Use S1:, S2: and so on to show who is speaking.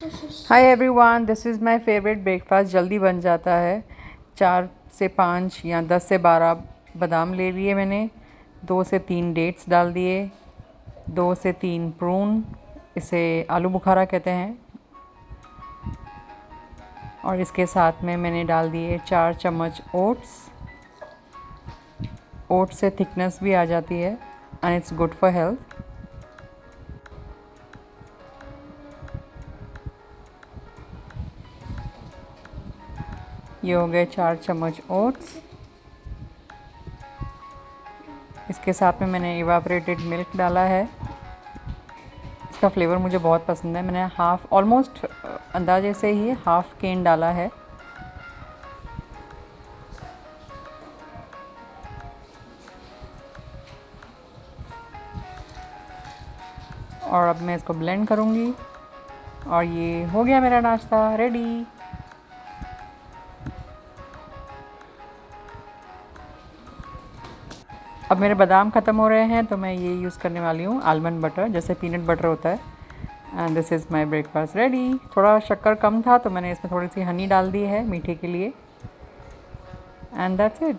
S1: Hi everyone, this is my favourite breakfast. जल्दी बन जाता है। 4 से 5 या 10 से 12 बादाम ले लिए मैंने। 2 से 3 डेट्स डाल दिए। 2 से 3 प्रून, इसे आलू बुखारा कहते हैं। और इसके साथ में मैंने डाल दिए 4 चम्मच ओट्स। ओट्स से थिकनेस भी आ जाती है and it's good for health. ये हो गए 4 चम्मच ओट्स। इसके साथ में मैंने इवापोरेटेड मिल्क डाला है। इसका फ्लेवर मुझे बहुत पसंद है। मैंने हाफ़, ऑलमोस्ट अंदाजे से ही हाफ़ केन डाला है। और अब मैं इसको ब्लेंड करूँगी और ये हो गया मेरा नाश्ता रेडी। अब मेरे बादाम ख़त्म हो रहे हैं तो मैं ये यूज़ करने वाली हूँ आलमंड बटर, जैसे पीनट बटर होता है। And this is my breakfast ready. थोड़ा शक्कर कम था तो मैंने इसमें थोड़ी सी हनी डाल दी है मीठे के लिए। And that's it.